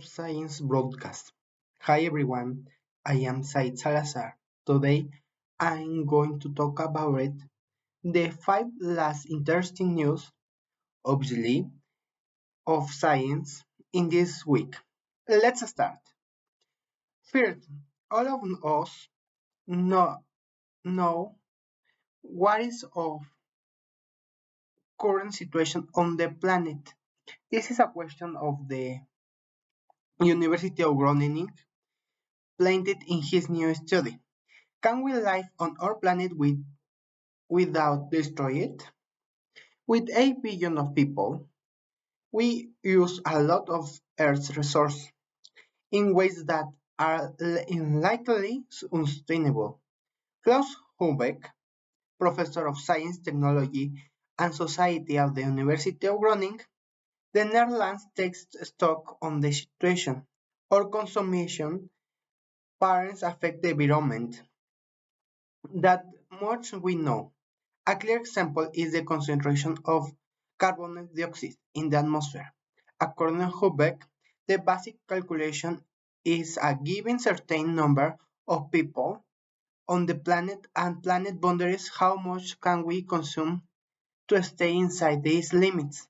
of Science broadcast. Hi everyone, I am Said Salazar. Today I'm going to talk about the 5 last interesting news, obviously, of science in this week. Let's start. First, all of us know what is of current situation on the planet. This is a question of the University of Groningen planted in his new study. Can we live on our planet without destroy it? With 8 billion of people, we use a lot of Earth's resources in ways that are likely unsustainable. Klaus Hubeck, professor of science, technology, and society at the University of Groningen, the Netherlands takes stock on the situation. Our consumption patterns affect the environment. That much we know. A clear example is the concentration of carbon dioxide in the atmosphere. According to Hubeck, the basic calculation is a given certain number of people on the planet and planet boundaries, how much can we consume to stay inside these limits.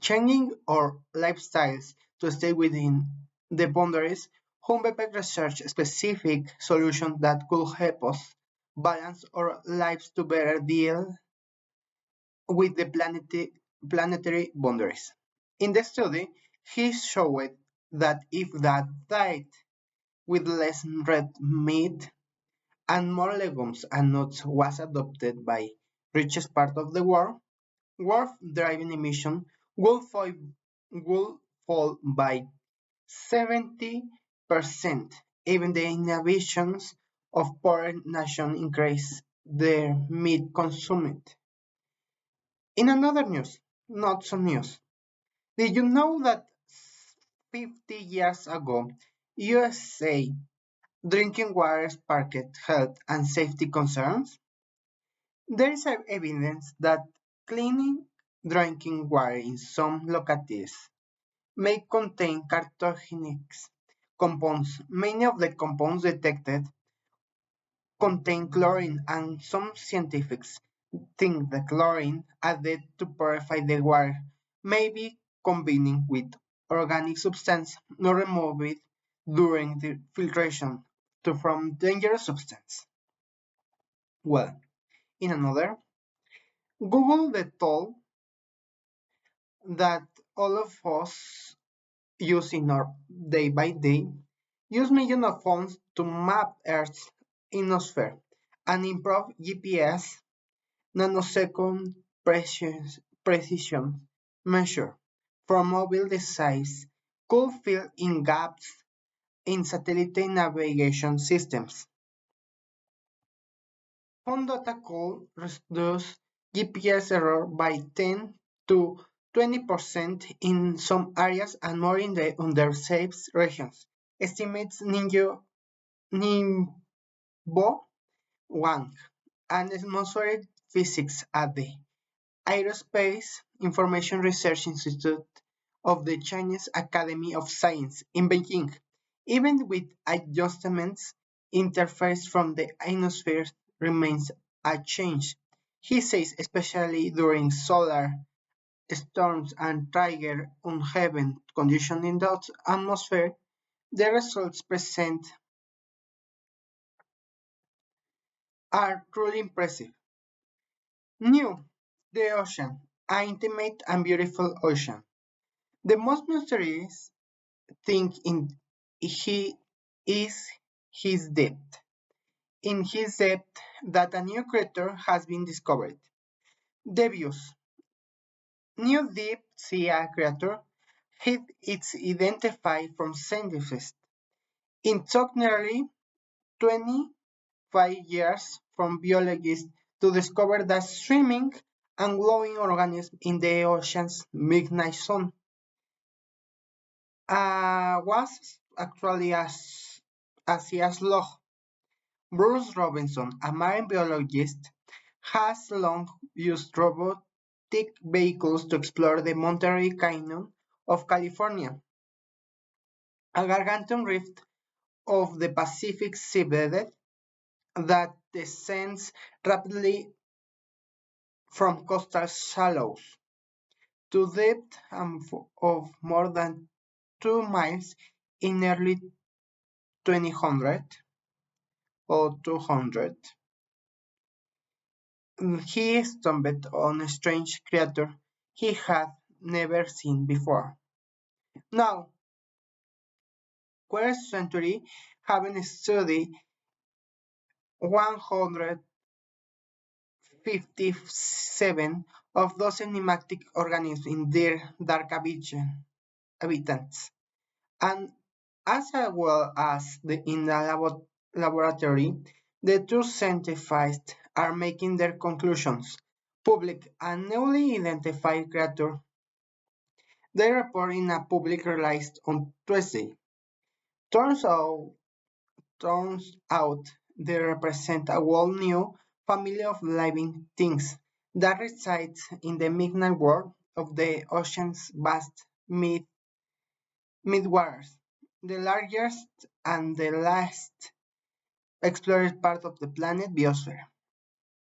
Changing our lifestyles to stay within the boundaries, Hubeck researched specific solutions that could help us balance our lives to better deal with the planetary boundaries. In the study, he showed that if that diet with less red meat and more legumes and nuts was adopted by richest part of the world, driving emission would fall by 70%. Even the inhibitions of poorer nations increase their meat consumption. In another news, not some news, did you know that 50 years ago, USA drinking water sparked health and safety concerns? There is evidence that cleaning drinking water in some localities may contain carcinogenic compounds. Many of the compounds detected contain chlorine, and some scientists think the chlorine added to purify the water may be combining with organic substance not removed during the filtration to from dangerous substance. Well, in another, Google the tool that all of us use in our day by day use millions of phones to map Earth's ionosphere and improve GPS nanosecond precision measure from mobile devices could fill in gaps in satellite navigation systems. Phone data could reduce GPS error by 10 to 20% in some areas and more in the underserved regions, estimates Nimbo Wang, an atmospheric physics at the Aerospace Information Research Institute of the Chinese Academy of Science in Beijing. Even with adjustments, interference from the ionosphere remains unchanged. He says, especially during solar storms and trigger uneven conditions in the atmosphere, the results present are truly impressive. New, the ocean, an intimate and beautiful ocean. The most mysterious thing in he is his depth. In his depth that a new creature has been discovered. Devious, new deep sea creature, it's identified from scientists. It took nearly 25 years from biologists to discover that swimming and glowing organisms in the ocean's midnight zone was actually a slug. Bruce Robinson, a marine biologist, has long used robotic vehicles to explore the Monterey Canyon of California. a gargantuan rift of the Pacific seabed that descends rapidly from coastal shallows to depth of more than 2 miles in early 2000 or 200. He stumbled on a strange creature he had never seen before. Now, quarter century having studied 157 of those enigmatic organisms in their dark habitats, and as well as in the laboratory, the two scientists are making their conclusions public. A newly identified creature they report in a public release on Tuesday. Turns out, turns out they represent a whole new family of living things that resides in the midnight world of the ocean's vast midwaters, the largest and the last explored part of the planet biosphere.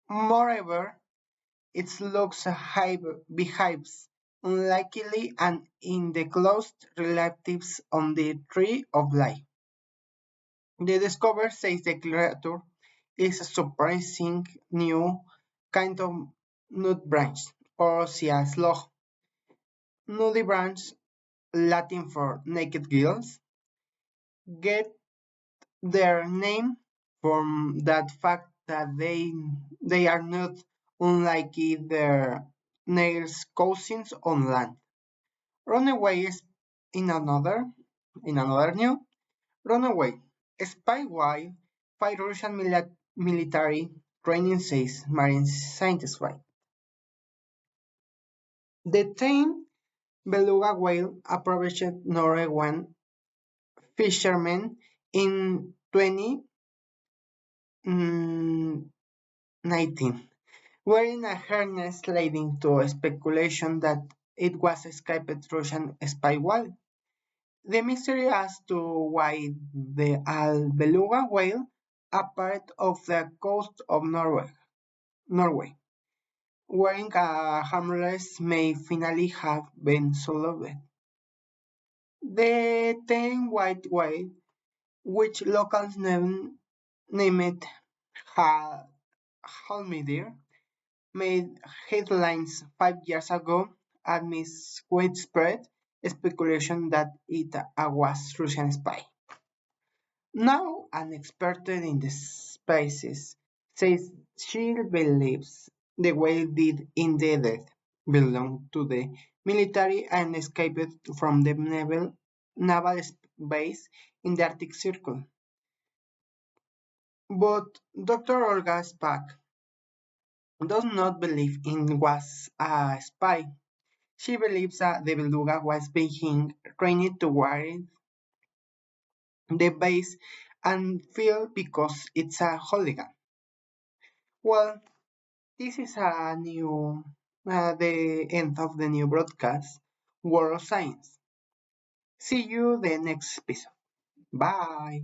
Moreover, its looks behaves unlikely and in the close relatives on the tree of life. The discovery says the creature is a surprising new kind of nudibranch or sea slug. Nudibranch, Latin for naked gills, get their name from that fact that they are not unlike their nearest cousins on land. Runaways in another news. Runaway. Spy while 5 Russian military training says marine scientists fight. The tame beluga whale approached Norwegian fishermen in 2019, wearing a harness leading to speculation that it was escaped Russian spy whale. The mystery as to why the beluga whale appeared off the coast of Norway, wearing a harmless may finally have been solved. The tame white whale, which locals named Halmidir, made headlines 5 years ago amidst widespread speculation that it was Russian spy. Now an expert in the species says she believes the whale did indeed belong to the military and escaped from the naval base in the Arctic Circle. But Dr. Olga Spack does not believe it was a spy. She believes that the beluga was being trained to guard the base and feel because it's a hooligan. Well, this is the end of the new broadcast, World of Science. See you the next episode. Bye.